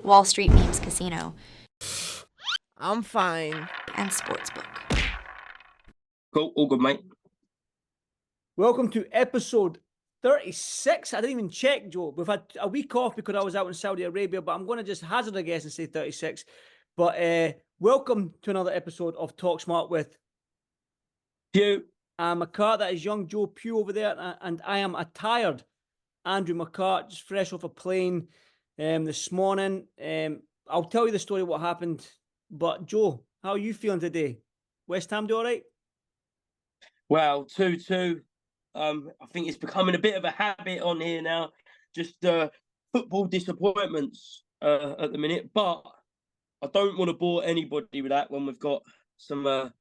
Wall Street Memes Casino, I'm fine. and Sportsbook. Cool, all good, mate. Welcome to episode 36. I didn't even check, Joe. We've had a week off because I was out in Saudi Arabia, but I'm going to just hazard a guess and say 36. But welcome to another episode of Talk Smart with Pugh. McCart. That is young Joe Pugh over there, and I am a tired Andrew McCart, just fresh off a plane this morning. I'll tell you the story of what happened. But Joe, how are you feeling today? West Ham do all right? Well, 2-2. I think it's becoming a bit of a habit on here now. Just football disappointments at the minute. But I don't want to bore anybody with that when we've got some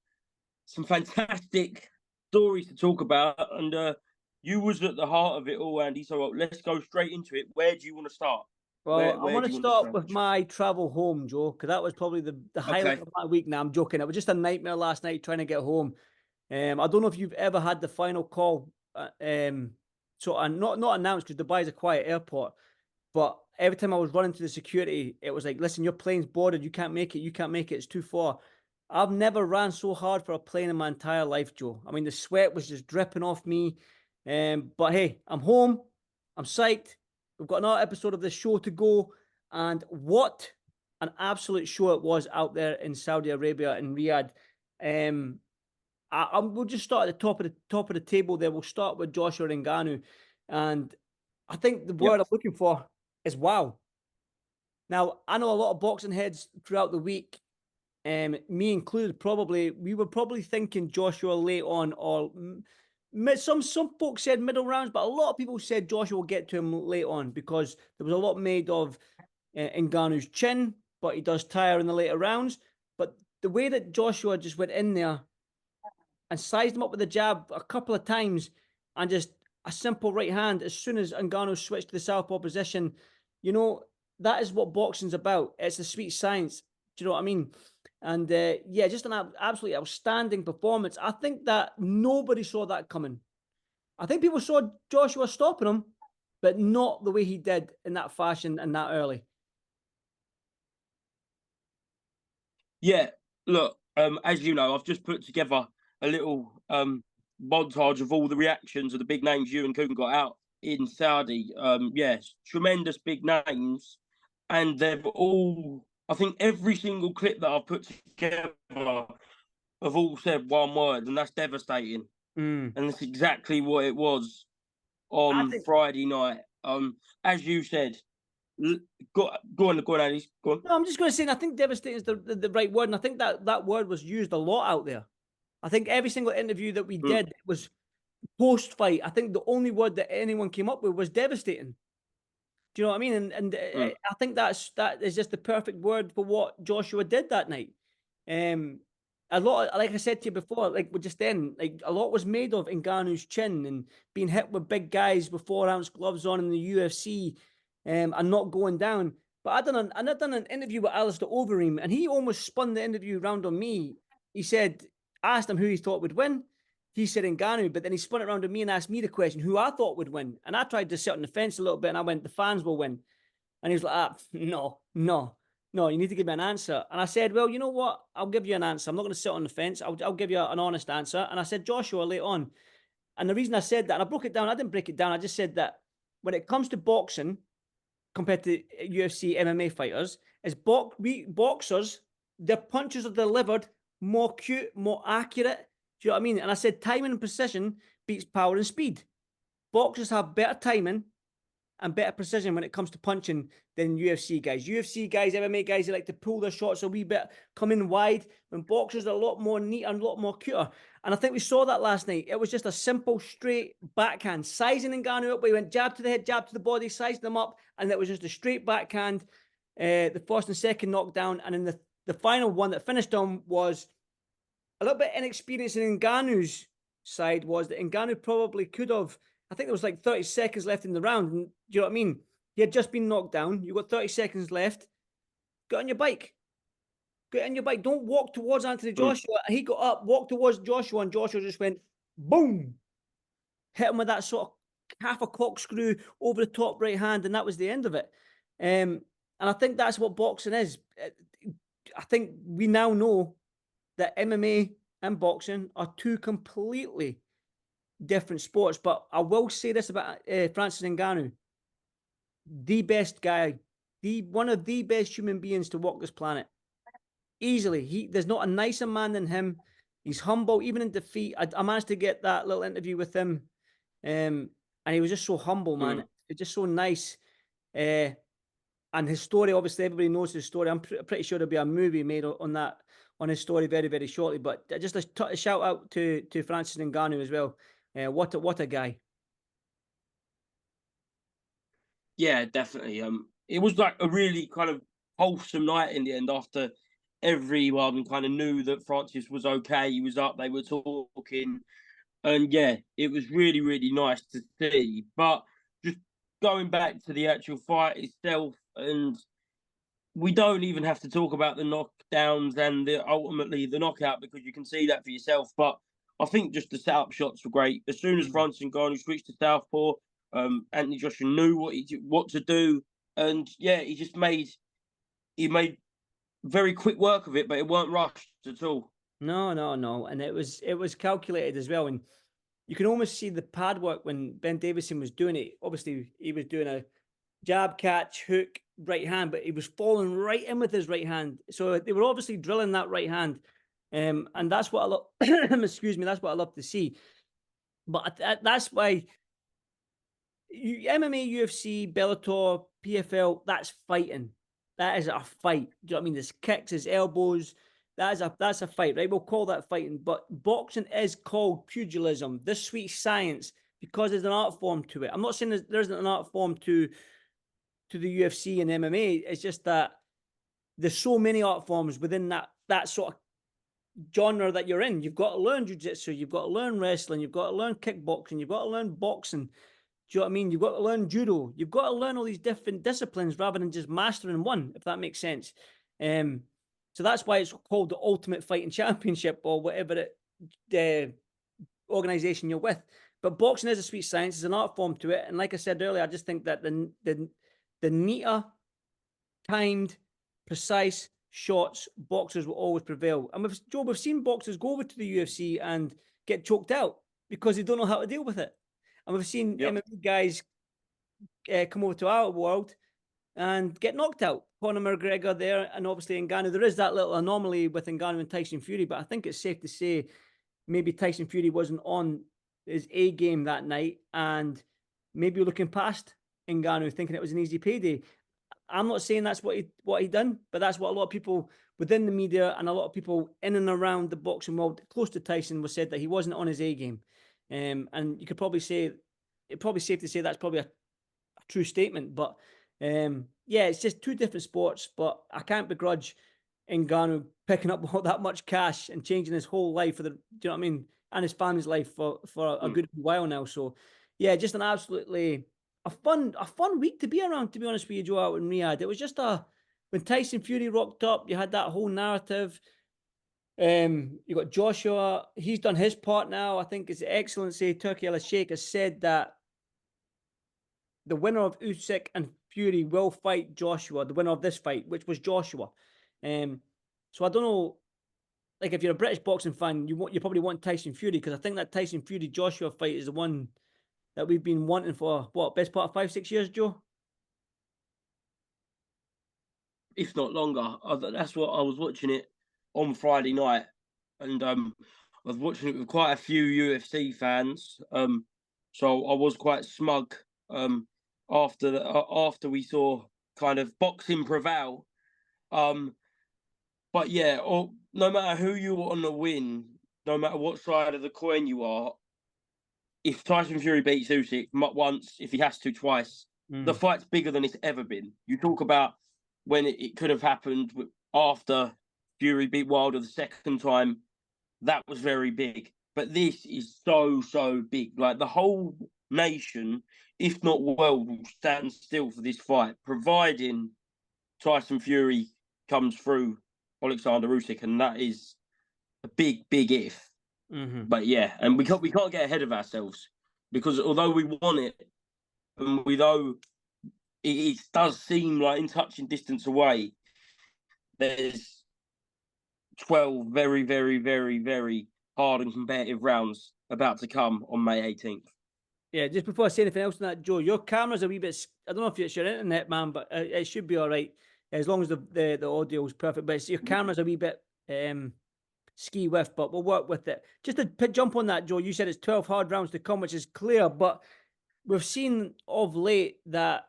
fantastic stories to talk about. And you was at the heart of it all, Andy. So let's go straight into it. Where do you want to start? Well, Where I want do to you start with my travel home, Joe, because that was probably the highlight Okay. of my week. Now, I'm joking. It was just a nightmare last night trying to get home. I don't know if you've ever had the final call. Not announced because Dubai is a quiet airport. But every time I was running to the security, it was like, listen, your plane's boarded. You can't make it. You can't make it. It's too far. I've never ran so hard for a plane in my entire life, Joe. I mean, the sweat was just dripping off me. But hey, I'm home. I'm psyched. We've got another episode of this show to go. And what an absolute show it was out there in Saudi Arabia in Riyadh. We'll just start at the top of the table there. We'll start with Joshua Ngannou. And I think the word I'm looking for is wow. Now, I know a lot of boxing heads throughout the week, me included, we were probably thinking Joshua late on, or some folks said middle rounds, but a lot of people said Joshua will get to him late on because there was a lot made of Ngannou's chin, but he does tire in the later rounds. But the way that Joshua just went in there and sized him up with a jab a couple of times and just a simple right hand as soon as Ngannou switched to the southpaw position, you know, that is what boxing's about. It's a sweet science. Do you know what I mean? And just an absolutely outstanding performance. I think that nobody saw that coming. I think people saw Joshua stopping him, but not the way he did in that fashion and that early. Yeah, look, as you know, I've just put together a little montage of all the reactions of the big names you and Kuhn got out in Saudi. Yes, tremendous big names. And they've all, I think every single clip that I've put together have all said one word, and that's devastating. And that's exactly what it was on Friday night. As you said, go on, Andy. Go on. No, I'm just going to say, and I think devastating is the right word. And I think that word was used a lot out there. I think every single interview that we did was post-fight. I think the only word that anyone came up with was devastating. Do you know what I mean? And I think that is just the perfect word for what Joshua did that night. A lot, like I said to you before, like just then, like a lot was made of Ngannou's chin and being hit with big guys with 4-ounce gloves on in the UFC, and not going down. But I done an interview with Alistair Overeem, and he almost spun the interview around on me. He said, asked him who he thought would win. He said Ngannou, but then he spun it around to me and asked me the question, who I thought would win. And I tried to sit on the fence a little bit, and I went, the fans will win. And he was like, no, you need to give me an answer. And I said, well, you know what? I'll give you an answer. I'm not going to sit on the fence. I'll give you an honest answer. And I said, Joshua, late on. And the reason I said that, and I broke it down, I didn't break it down. I just said that when it comes to boxing, compared to UFC MMA fighters, is boxers, their punches are delivered more cute, more accurate. Do you know what I mean? And I said timing and precision beats power and speed. Boxers have better timing and better precision when it comes to punching than UFC guys. UFC guys, MMA guys, they like to pull their shots a wee bit, come in wide. When boxers are a lot more neat and a lot more cuter. And I think we saw that last night. It was just a simple, straight backhand. Sizing Ngannou up, but he went jab to the head, jab to the body, sized them up, and it was just a straight backhand. The first and second knockdown. And then the final one that finished him was a little bit inexperienced in Ngannou's side, was that Ngannou probably could have, I think there was like 30 seconds left in the round. And do you know what I mean? He had just been knocked down. You got 30 seconds left. Get on your bike. Get on your bike. Don't walk towards Anthony Joshua. He got up, walked towards Joshua, and Joshua just went boom. Hit him with that sort of half a corkscrew over the top right hand, and that was the end of it. And I think that's what boxing is. I think we now know that MMA and boxing are two completely different sports. But I will say this about Francis Ngannou: the best guy, one of the best human beings to walk this planet. Easily, there's not a nicer man than him. He's humble, even in defeat. I managed to get that little interview with him, and he was just so humble, man. It's just so nice. And his story, obviously, everybody knows his story. I'm pretty sure there'll be a movie made on that, on his story very, very shortly. But just a shout out to Francis Ngannou as well. What a guy. Yeah, definitely. It was like a really kind of wholesome night in the end after everyone kind of knew that Francis was okay. He was up, they were talking. And yeah, it was really, really nice to see. But just going back to the actual fight itself, and we don't even have to talk about the knockdowns and ultimately the knockout, because you can see that for yourself. But I think just the setup shots were great. As soon as Francis Ngannou switched to southpaw, Anthony Joshua knew what to do, and yeah, he made very quick work of it, but it weren't rushed at all. No, and it was calculated as well, and you can almost see the pad work when Ben Davison was doing it. Obviously, he was doing a jab, catch, hook, right hand, but he was falling right in with his right hand. So they were obviously drilling that right hand, and that's what I love. Excuse me, that's what I love to see. But that's why MMA, UFC, Bellator, PFL, that's fighting. That is a fight. Do you know what I mean? There's kicks, there's elbows. That's a fight, right? We'll call that fighting. But boxing is called pugilism, this sweet science, because there's an art form to it. I'm not saying there isn't an art form to the UFC and MMA. It's just that there's so many art forms within that sort of genre that you're in. You've got to learn jiu-jitsu, you've got to learn wrestling, you've got to learn kickboxing, you've got to learn boxing. Do you know what I mean? You've got to learn judo. You've got to learn all these different disciplines rather than just mastering one, if that makes sense. So that's why it's called the Ultimate Fighting Championship or whatever organization you're with. But boxing is a sweet science. There's an art form to it. And like I said earlier, I just think that the neater, timed, precise shots, boxers will always prevail. And we've seen boxers go over to the UFC and get choked out because they don't know how to deal with it. And we've seen MMA guys come over to our world and get knocked out. Conor McGregor there, and obviously Ngannou. There is that little anomaly with Ngannou and Tyson Fury, but I think it's safe to say maybe Tyson Fury wasn't on his A game that night, and maybe looking past Ngannou, thinking it was an easy payday. I'm not saying that's what he done, but that's what a lot of people within the media and a lot of people in and around the boxing world close to Tyson was said that he wasn't on his A game. And you could probably say, it's probably safe to say that's probably a true statement. But yeah, it's just two different sports. But I can't begrudge Ngannou picking up all that much cash and changing his whole life do you know what I mean, and his family's life for a good while now. So yeah, just an absolutely a fun week to be around. To be honest with you, Joe, out in Riyadh, it was just when Tyson Fury rocked up, you had that whole narrative. You got Joshua. He's done his part now. I think His Excellency Turki Al-Sheikh has said that the winner of Usyk and Fury will fight Joshua, the winner of this fight, which was Joshua. So I don't know, like if you're a British boxing fan, you probably want Tyson Fury, because I think that Tyson Fury Joshua fight is the one that we've been wanting for best part of 5-6 years, Joe. If not longer. That's what I was watching it on Friday night, and I was watching it with quite a few UFC fans. So I was quite smug after we saw kind of boxing prevail. But yeah, no matter who you want to win, no matter what side of the coin you are, if Tyson Fury beats Usyk once, if he has to twice, the fight's bigger than it's ever been. You talk about when it could have happened after Fury beat Wilder the second time, that was very big. But this is so big. Like the whole nation, if not world, will stand still for this fight, providing Tyson Fury comes through Alexander Usyk, and that is a big if. But yeah, and we can't get ahead of ourselves, because although we want it, and we know it does seem like in touching distance away, there's 12 very, very, very, very hard and competitive rounds about to come on May 18th. Yeah, just before I say anything else on that, Joe, your camera's a wee bit. I don't know if it's your internet, man, but it should be all right as long as the audio is perfect. But your camera's a wee bit ski with, but we'll work with it. Just to jump on that, Joe, you said it's 12 hard rounds to come, which is clear, but we've seen of late that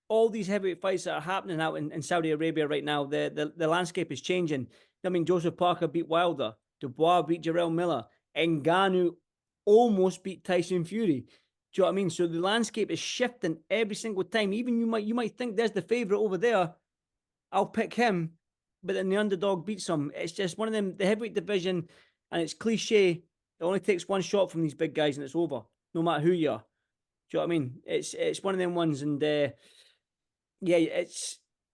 all these heavyweight fights that are happening out in Saudi Arabia right now, the landscape is changing. I mean, Joseph Parker beat Wilder, Dubois beat Jarrell Miller, Ngannou almost beat Tyson Fury. Do you know what I mean? So the landscape is shifting every single time. Even you might think there's the favourite over there. I'll pick him, but then the underdog beats him. It's just one of them, the heavyweight division, and it's cliche. It only takes one shot from these big guys and it's over, no matter who you are. Do you know what I mean? It's one of them ones, and yeah,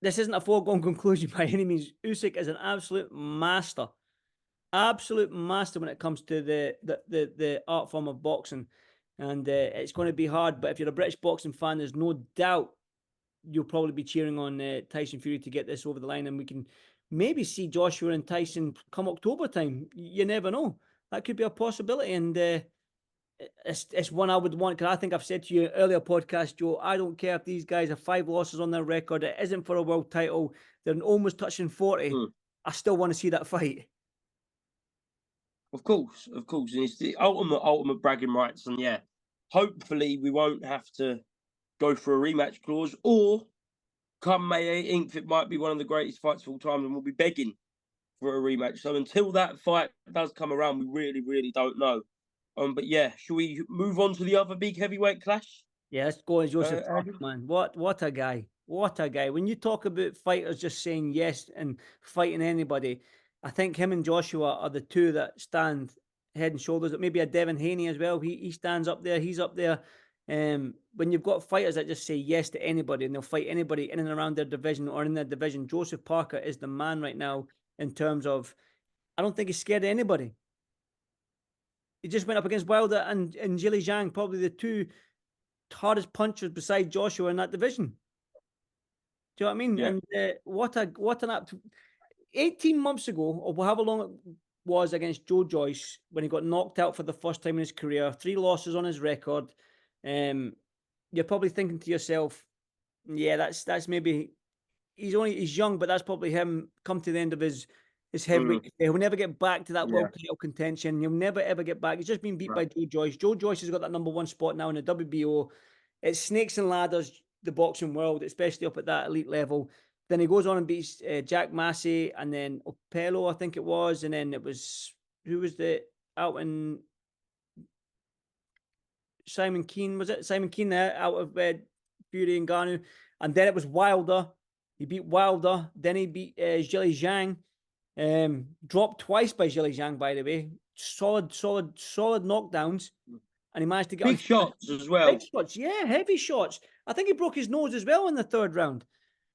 this isn't a foregone conclusion by any means. Usyk is an absolute master when it comes to the art form of boxing, and it's going to be hard. But if you're a British boxing fan, there's no doubt you'll probably be cheering on Tyson Fury to get this over the line, and we can maybe see Joshua and Tyson come October time. You never know. That could be a possibility, and it's one I would want, because I think I've said to you earlier podcast, Joe, I don't care if these guys have 5 losses on their record. It isn't for a world title. They're almost touching 40. I still want to see that fight. Of course. And it's the ultimate bragging rights. And yeah, hopefully we won't have to go for a rematch clause, or come May 18th, it might be one of the greatest fights of all time and we'll be begging for a rematch. So until that fight does come around, we really, really don't know. But yeah, shall we move on to the other big heavyweight clash? Yeah, let's go on Joseph Parker, man. What a guy. What a guy. When you talk about fighters just saying yes and fighting anybody, I think him and Joshua are the two that stand head and shoulders. Maybe a Devin Haney as well. He stands up there. He's up there. When you've got fighters that just say yes to anybody and they'll fight anybody in and around their division or in their division, Joseph Parker is the man right now in terms of, I don't think he's scared of anybody. He just went up against Wilder and Zhilei Zhang, probably the two hardest punchers beside Joshua in that division. Do you know what I mean? Yeah. And what an 18 months ago, or however long it was, against Joe Joyce, when he got knocked out for the first time in his career, 3 losses on his record. You're probably thinking to yourself, yeah, that's maybe he's young, but that's probably him come to the end of his heavyweight. He'll never get back to that world title contention. He'll never ever get back. He's just been beat by Joe Joyce. Joe Joyce has got that #1 spot now in the WBO. It's snakes and ladders, the boxing world, especially up at that elite level. Then he goes on and beats Jack Massey, and then Opello, I think it was, and then it was, who was the out in Simon Keane, was it? Simon Keane there out of Fury and Ngannou. And then it was Wilder. He beat Wilder. Then he beat Zhilei Zhang. Dropped twice by Zhilei Zhang, by the way. Solid knockdowns. And he managed to get big shots as well. Big shots, yeah, heavy shots. I think he broke his nose as well in the 3rd round.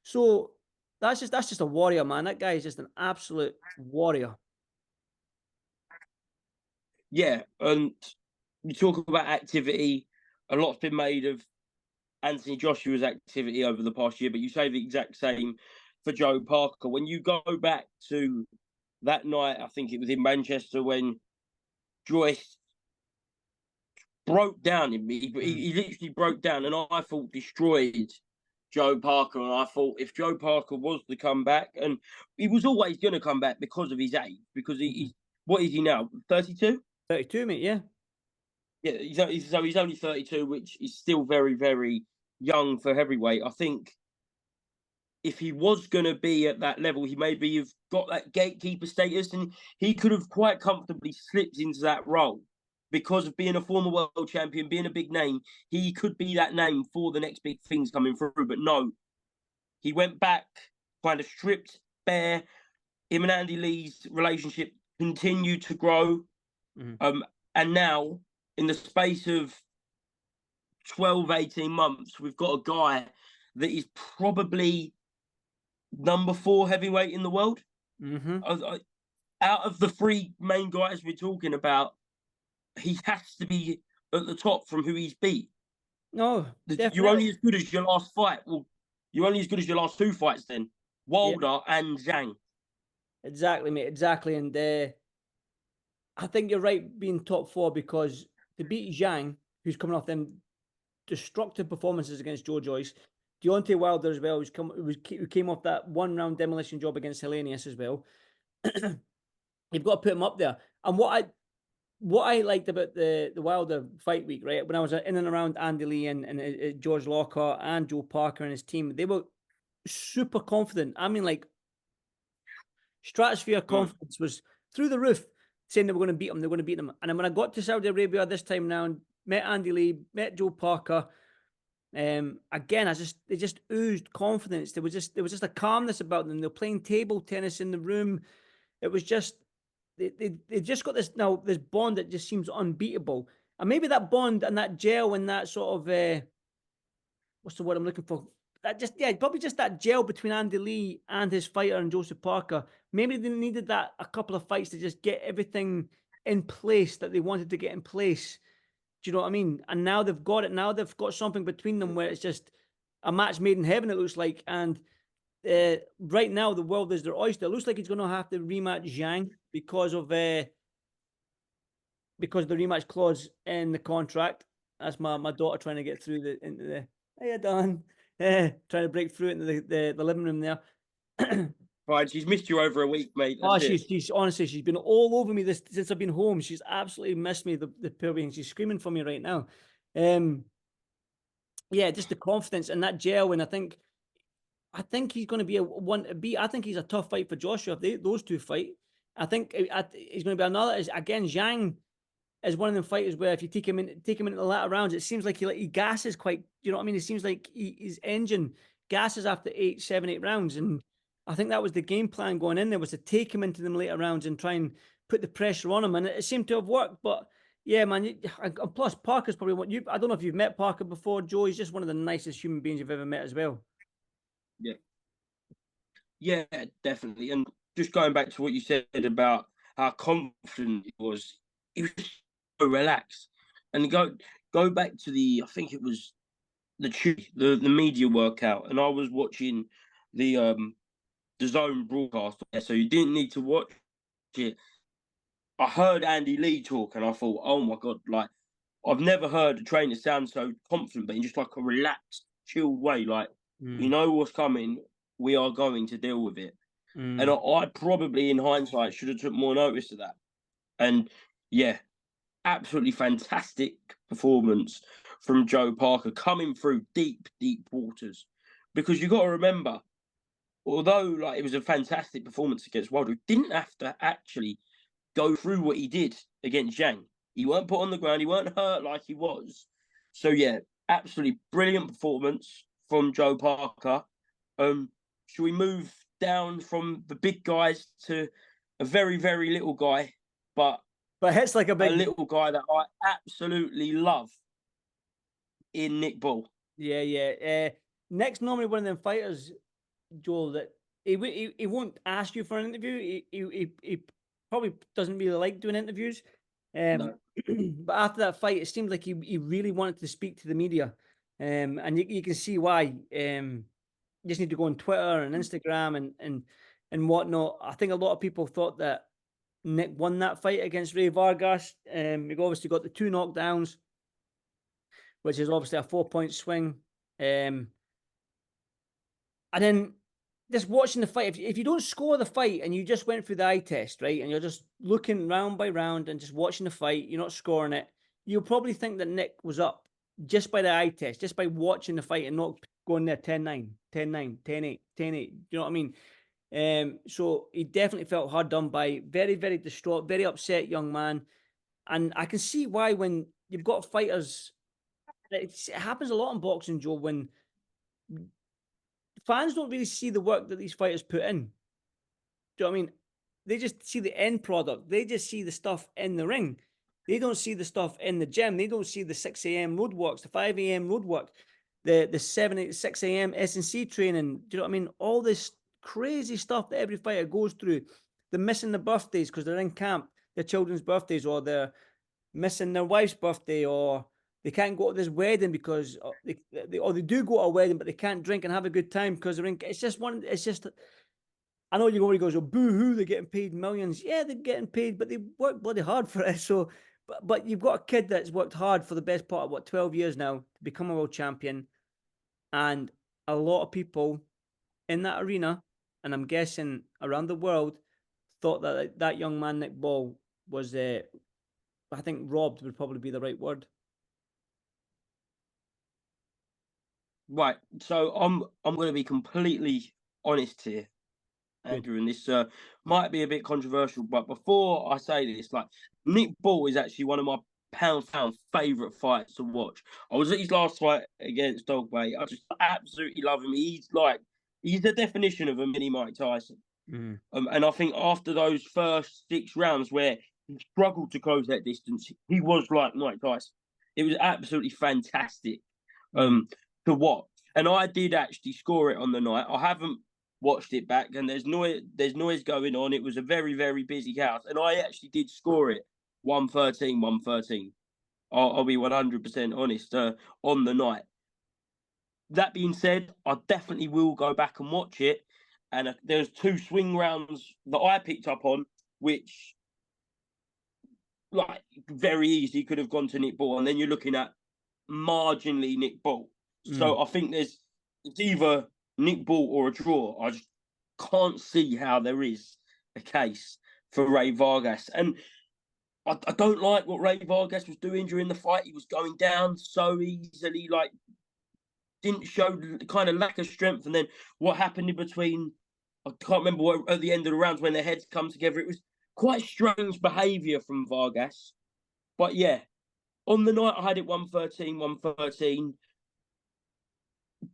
So that's just a warrior, man. That guy is just an absolute warrior. Yeah, and you talk about activity. A lot's been made of Anthony Joshua's activity over the past year, but you say the exact same for Joe Parker. When you go back to that night, I think it was in Manchester, when Joyce broke down in me, but he literally broke down, and I thought destroyed Joe Parker. And I thought if Joe Parker was to come back, and he was always going to come back because of his age, because he's what is he now? 32? 32, mate, yeah. Yeah, he's only 32, which is still very, very young for heavyweight. I think if he was going to be at that level, he maybe have got that gatekeeper status, and he could have quite comfortably slipped into that role because of being a former world champion, being a big name. He could be that name for the next big things coming through, but no. He went back, kind of stripped bare. Him and Andy Lee's relationship continued to grow. And now, in the space of 12, 18 months, we've got a guy that is probably #4 heavyweight in the world. Out of the 3 main guys we're talking about, he has to be at the top from who he's beat. No, You're definitely. only as good as your last fight. Well, you're only as good as your last two fights then. Wilder and Zhang. Exactly, mate. Exactly. And I think you're right being top four, because to beat Zhang, who's coming off them destructive performances against Joe Joyce, Deontay Wilder as well, who came off that 1 round demolition job against Hellenius as well. You've got to put him up there. And what I liked about the Wilder fight week, right, when I was in and around Andy Lee and George Lockhart and Joe Parker and his team, they were super confident. I mean, like, stratosphere confidence was through the roof, saying they were going to beat him. They're going to beat him. And then when I got to Saudi Arabia this time now, met Andy Lee, met Joe Parker. Again, they just oozed confidence. There was just a calmness about them. They're playing table tennis in the room. It was just they just got this bond that just seems unbeatable. And maybe that bond and that gel and that sort of what's the word I'm looking for? Probably just that gel between Andy Lee and his fighter and Joseph Parker. Maybe they needed that a couple of fights to just get everything in place that they wanted to get in place. Do you know what I mean? And now they've got it. Now they've got something between them where it's just a match made in heaven, it looks like. And right now, the world is their oyster. It looks like he's going to have to rematch Zhang because of the rematch clause in the contract. That's my daughter trying to get through into the. How you done? Trying to break through into the living room there. Right, she's missed you over a week, mate. She's honestly, she's been all over me since I've been home. She's absolutely missed me, the poor being. She's screaming for me right now. Yeah, just the confidence and that gel, and I think he's going to be a one to beat. I think he's a tough fight for Joshua if those two fight. I think he's going to be another. Again, Zhang is one of them fighters where if you take him into the latter rounds, it seems like he gasses quite. You know what I mean? It seems like his engine gasses after 7, 8 rounds, and I think that was the game plan going in there, was to take him into them later rounds and try and put the pressure on him, and it seemed to have worked. But yeah, man. Plus, Parker's probably what you. I don't know if you've met Parker before, Joe. He's just one of the nicest human beings you've ever met as well. Yeah, definitely. And just going back to what you said about how confident he was just so relaxed. And go back to I think it was the media workout, and I was watching the zone broadcast, so you didn't need to watch it. I heard Andy Lee talk, and I thought, oh my god, like I've never heard a trainer sound so confident, but in just like a relaxed, chilled way. Like we know what's coming, we are going to deal with it. And I probably, in hindsight, should have took more notice of that. And yeah, absolutely fantastic performance from Joe Parker, coming through deep, deep waters. Because you got to remember, although like it was a fantastic performance against Wilder, he didn't have to actually go through what he did against Zhang. He weren't put on the ground. He weren't hurt like he was. So yeah, absolutely brilliant performance from Joe Parker. Should we move down from the big guys to a very, very little guy, but hits like a little guy that I absolutely love in Nick Ball. Yeah. Nick's normally one of them fighters, Joel, that he won't ask you for an interview. He probably doesn't really like doing interviews. No. But after that fight, it seemed like he really wanted to speak to the media. And you can see why. You just need to go on Twitter and Instagram and whatnot. I think a lot of people thought that Nick won that fight against Ray Vargas. You've obviously got the 2 knockdowns, which is obviously a 4-point swing. And then just watching the fight, if you don't score the fight and you just went through the eye test, right, and you're just looking round by round and just watching the fight, you're not scoring it, you'll probably think that Nick was up just by the eye test, just by watching the fight and not going there 10-9, 10-9, 10-8, 10-8. You know what I mean? So he definitely felt hard done by. Very, very distraught, very upset young man. And I can see why when you've got fighters, it happens a lot in boxing, Joe, when fans don't really see the work that these fighters put in. Do you know what I mean? They just see the end product. They just see the stuff in the ring. They don't see the stuff in the gym. They don't see the 6 a.m. road works, the 5 a.m. road work, the 6 a.m. S&C training. Do you know what I mean? All this crazy stuff that every fighter goes through. They're missing the birthdays because they're in camp, their children's birthdays, or they're missing their wife's birthday, or they can't go to this wedding because they do go to a wedding, but they can't drink and have a good time because they're in. It's just one. It's just. I know you're going to go, oh, boo hoo, they're getting paid millions. Yeah, they're getting paid, but they work bloody hard for it. So, but you've got a kid that's worked hard for the best part of 12 years now to become a world champion, and a lot of people in that arena, and I'm guessing around the world, thought that that young man Nick Ball was, I think, robbed would probably be the right word. Right. So I'm going to be completely honest here, Andrew, and this might be a bit controversial, but before I say this, like, Nick Ball is actually one of my pound favourite fights to watch. I was at his last fight against Dogway. I just absolutely love him. He's the definition of a mini Mike Tyson. And I think after those first 6 rounds where he struggled to close that distance, he was like Mike Tyson. It was absolutely fantastic to watch. And I did actually score it on the night. I haven't watched it back, and there's noise going on. It was a very, very busy house, and I actually did score it 113. I'll be 100% honest on the night. That being said, I definitely will go back and watch it. And there's 2 swing rounds that I picked up on, which, like, very easily could have gone to Nick Ball, and then you're looking at marginally Nick Ball. So I think it's either Nick Ball or a draw. I just can't see how there is a case for Ray Vargas. And I don't like what Ray Vargas was doing during the fight. He was going down so easily, like, didn't show the kind of lack of strength. And then what happened in between, I can't remember what, at the end of the rounds when their heads come together. It was quite strange behaviour from Vargas. But yeah, on the night I had it 113.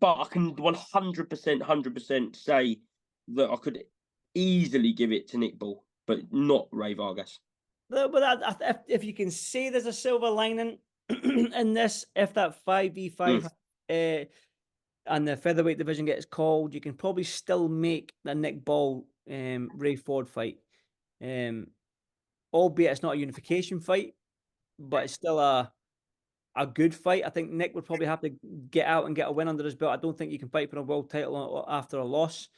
But I can 100% say that I could easily give it to Nick Ball, but not Ray Vargas. But if you can say there's a silver lining in this, if that 5v5 and the featherweight division gets called, you can probably still make the Nick Ball Ray Ford fight. Albeit it's not a unification fight, but it's still a good fight. I think Nick would probably have to get out and get a win under his belt. I don't think you can fight for a world title after a loss.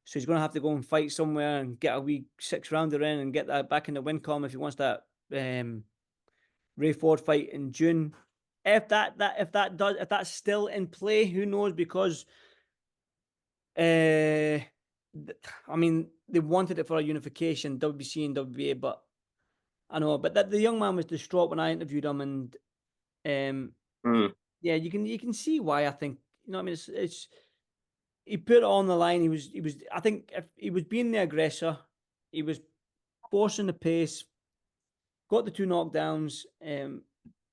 So he's going to have to go and fight somewhere and get a wee 6-rounder in and get that back in the win column if he wants that Ray Ford fight in June. If that's still in play, who knows? Because I mean, they wanted it for a unification, WBC and WBA, but I know. But the young man was distraught when I interviewed him, and yeah, you can see why. I think, you know what I mean. It's he put it on the line. He was. I think if he was being the aggressor, he was forcing the pace. Got the 2 knockdowns.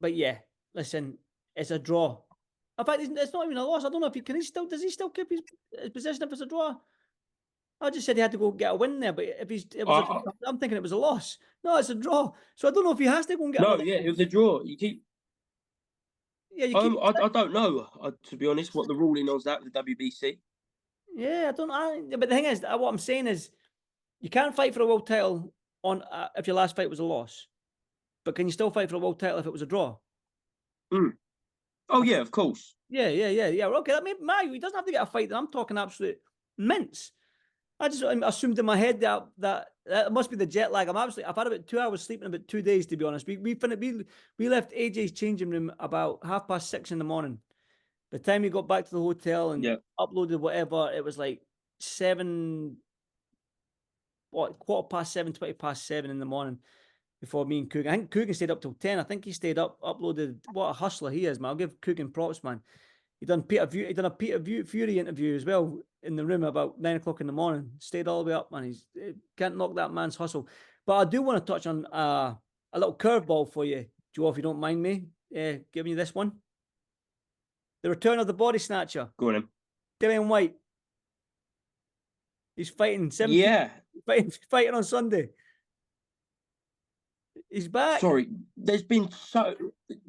But yeah, listen, it's a draw. In fact, it's not even a loss. I don't know if does he still keep his position if it's a draw? I just said he had to go get a win there, but I'm thinking it was a loss. No, it's a draw. So I don't know if he has to go and get. No, yeah, it was a draw. You keep. Yeah, I don't know, to be honest, what the ruling was that with the WBC. Yeah, I don't know. But the thing is, what I'm saying is, you can't fight for a world title on if your last fight was a loss. But can you still fight for a world title if it was a draw? Oh yeah, of course. Yeah. Okay, that may he doesn't have to get a fight. I'm talking absolute mince. I just assumed in my head that it must be the jet lag. I've had about 2 hours sleep in about 2 days, to be honest. We left AJ's changing room about 6:30 in the morning. By the time we got back to the hotel and uploaded whatever, it was like 7, 7:15, 7:20 in the morning before me and Coogan. I think Coogan stayed up till 10. I think he stayed up, uploaded. What a hustler he is, man. I'll give Coogan props, man. He done a Peter Fury interview as well in the room about 9 o'clock in the morning. Stayed all the way up, man. He can't knock that man's hustle. But I do want to touch on a little curveball for you, Joe, if you don't mind me giving you this one. The return of the body snatcher. Go on, Dillian Whyte. He's fighting. Fighting on Sunday. He's back. Sorry,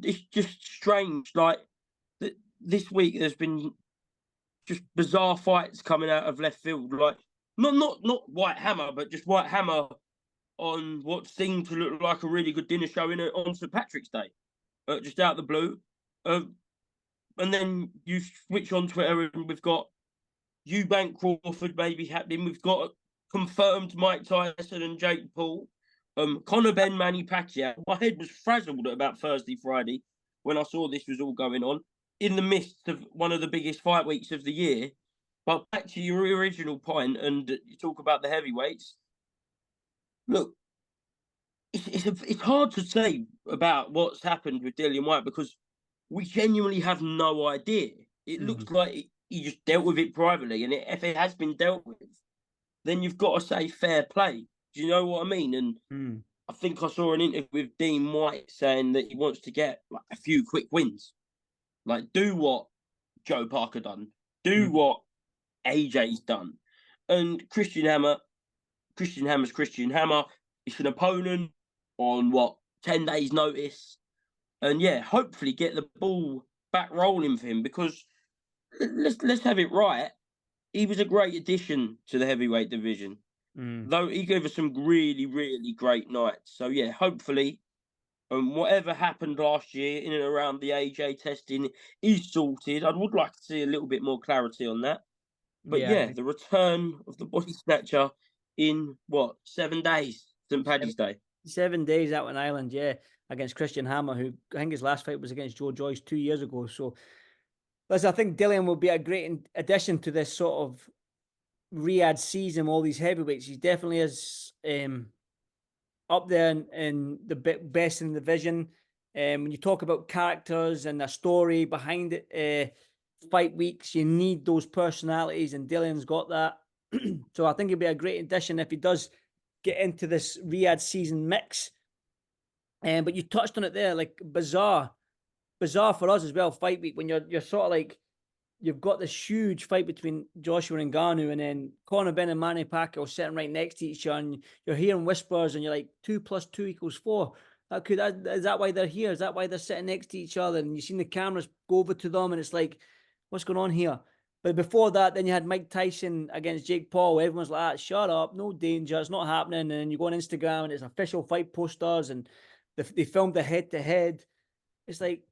it's just strange. Like this week, there's been just bizarre fights coming out of left field. Like not White Hammer, but just White Hammer on what seemed to look like a really good dinner show on St. Patrick's Day, just out of the blue. And then you switch on Twitter and we've got Eubank Crawford maybe happening. We've got confirmed Mike Tyson and Jake Paul. Conor Ben, Manny Pacquiao. My head was frazzled at about Thursday, Friday when I saw this was all going on in the midst of one of the biggest fight weeks of the year. But back to your original point, and you talk about the heavyweights. Look, it's hard to say about what's happened with Dillian Whyte because we genuinely have no idea. It looks like he just dealt with it privately, and if it has been dealt with, then you've got to say fair play. Do you know what I mean? And I think I saw an interview with Dean White saying that he wants to get like a few quick wins, like do what Joe Parker done, do what AJ's done, and Christian Hammer's Christian Hammer. It's an opponent on 10 days' notice, and yeah, hopefully get the ball back rolling for him because let's have it right. He was a great addition to the heavyweight division, though he gave us some really, really great nights. So yeah, hopefully, whatever happened last year in and around the AJ testing is sorted. I would like to see a little bit more clarity on that. But yeah, the return of the body snatcher in 7 days, St. Paddy's Day. 7 days out in Ireland, against Christian Hammer, who I think his last fight was against Joe Joyce 2 years ago. So, listen, I think Dillian will be a great addition to this sort of Riyadh season. All these heavyweights, he definitely is up there in the best in the division. When you talk about characters and a story behind it, fight weeks, you need those personalities, and Dillian's got that. So I think he'll be a great addition if he does get into this Riyadh season mix. But you touched on it there, like bizarre for us as well. Fight week when you're sort of like you've got this huge fight between Joshua and Ngannou, and then Conor Ben and Manny Pacquiao sitting right next to each other, and you're hearing whispers, and you're like 2 + 2 = 4. Is that why they're here? Is that why they're sitting next to each other? And you've seen the cameras go over to them, and it's like, what's going on here? But before that, then you had Mike Tyson against Jake Paul. Everyone's like, shut up, no danger, it's not happening. And then you go on Instagram, and it's official fight posters, and they filmed the head-to-head. It's like,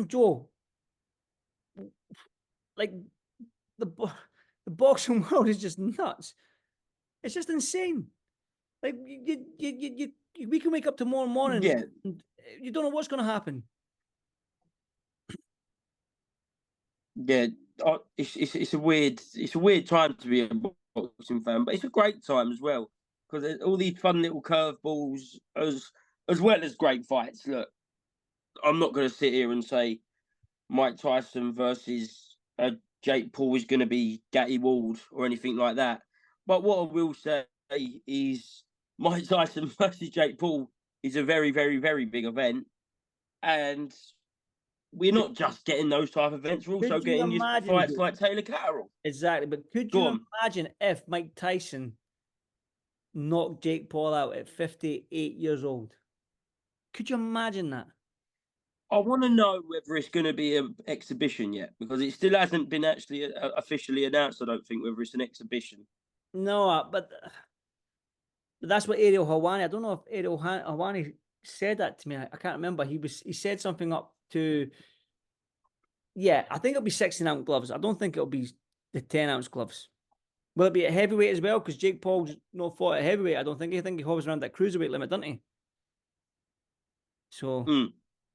Joe, like the boxing world is just nuts. It's just insane. Like we can wake up tomorrow morning, and you don't know what's going to happen. Yeah, it's a weird time to be a boxing fan, but it's a great time as well because all these fun little curveballs as well as great fights. Look, I'm not going to sit here and say Mike Tyson versus Jake Paul is going to be Gatty Ward or anything like that. But what I will say is Mike Tyson versus Jake Paul is a very, very, very big event, and we're not just getting those type of events. We're also getting fights like Taylor Catterall. Exactly, but could you imagine if Mike Tyson knocked Jake Paul out at 58 years old? Could you imagine that? I want to know whether it's going to be an exhibition yet, because it still hasn't been actually officially announced. I don't think whether it's an exhibition. No, but that's what Ariel Helwani. I don't know if Ariel Helwani said that to me. I can't remember. He said something up to. Yeah, I think it'll be 16-ounce gloves. I don't think it'll be the 10-ounce gloves. Will it be at heavyweight as well? Because Jake Paul's not fought at heavyweight. I don't think. I think he hovers around that cruiserweight limit, doesn't he? So.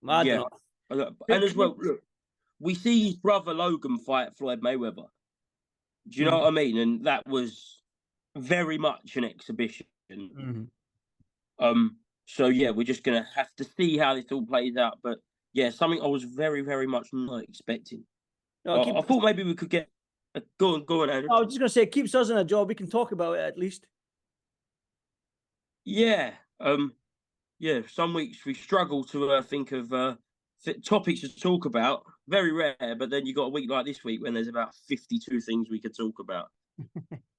I don't know. And as well, look, we see his brother Logan fight Floyd Mayweather. Do you know what I mean? And that was very much an exhibition. So yeah, we're just gonna have to see how this all plays out. But yeah, something I was very, very much not expecting. I thought maybe we could get go on, Andrew. I was just gonna say, it keeps us in a job. We can talk about it at least. Yeah. Yeah, some weeks we struggle to think of topics to talk about. Very rare, but then you got a week like this week when there's about 52 things we could talk about.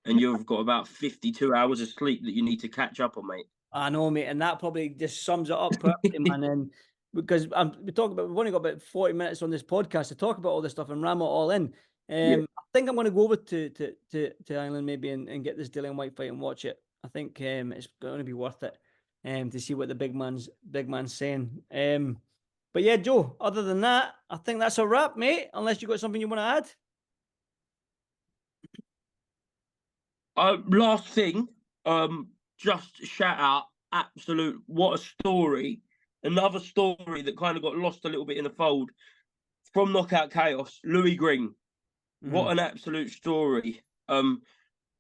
And you've got about 52 hours of sleep that you need to catch up on, mate. I know, mate, and that probably just sums it up perfectly, man. And because we've only got about 40 minutes on this podcast to talk about all this stuff and ram it all in. I think I'm going to go over to Ireland maybe and get this Dillian Whyte fight and watch it. I think it's going to be worth it. To see what the big man's saying. But But yeah, Joe, other than that, I think that's a wrap, mate. Unless you got something you want to add. Last thing, just shout out, absolute, what a story. Another story that kind of got lost a little bit in the fold from Knockout Chaos, Louis Green. What an absolute story.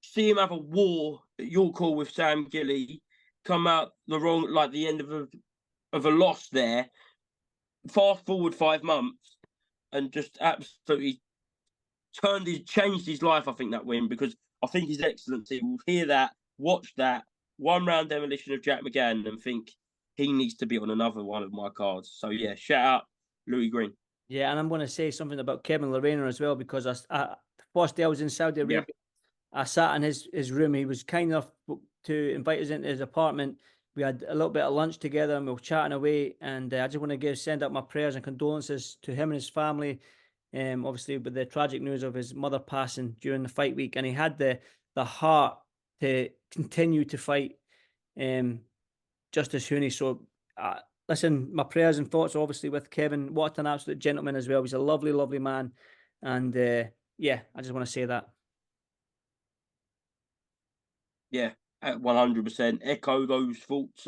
See him have a war at York Hall with Sam Gilley, come out the end of a loss there. Fast forward 5 months and just absolutely changed his life, I think, that win, because I think His Excellency will hear that, watch that, 1 round demolition of Jack McGann and think he needs to be on another one of my cards. So yeah, shout out Louis Green. Yeah, and I'm going to say something about Kevin Lorena as well, because the first day I was in Saudi Arabia, I sat in his room. He was kind enough to invite us into his apartment. We had a little bit of lunch together and we were chatting away. And I just want to send up my prayers and condolences to him and his family. Obviously, with the tragic news of his mother passing during the fight week, and he had the heart to continue to fight Justice Hooney. So, listen, my prayers and thoughts obviously with Kevin. What an absolute gentleman as well. He's a lovely, lovely man. And yeah, I just want to say that. Yeah, 100%. Echo those thoughts.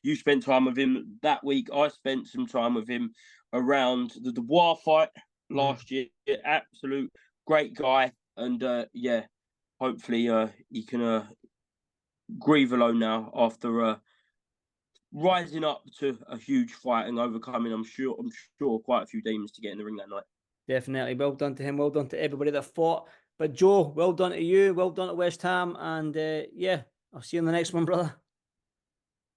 You spent time with him that week. I spent some time with him around the Dubois fight last year. Absolute great guy. And yeah, hopefully he can grieve alone now after rising up to a huge fight and overcoming, I'm sure, quite a few demons to get in the ring that night. Definitely. Well done to him. Well done to everybody that fought. But Joe, well done to you. Well done to West Ham. And yeah, I'll see you in the next one, brother.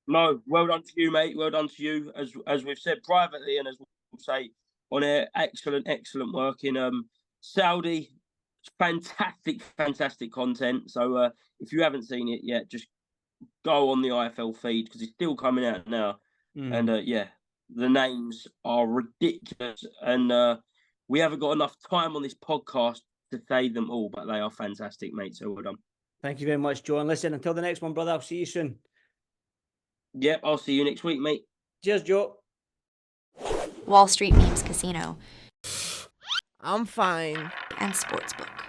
No, well done to you, mate. Well done to you. As we've said privately and as we'll say on air, excellent work in Saudi. Fantastic content. So if you haven't seen it yet, just go on the IFL feed because it's still coming out now. And yeah, the names are ridiculous. And we haven't got enough time on this podcast to say them all, but they are fantastic, mate. So well done. Thank you very much, Joe. And listen, until the next one, brother, I'll see you soon. Yep, I'll see you next week, mate. Cheers, Joe. Wall Street Memes Casino I'm fine. and Sportsbook.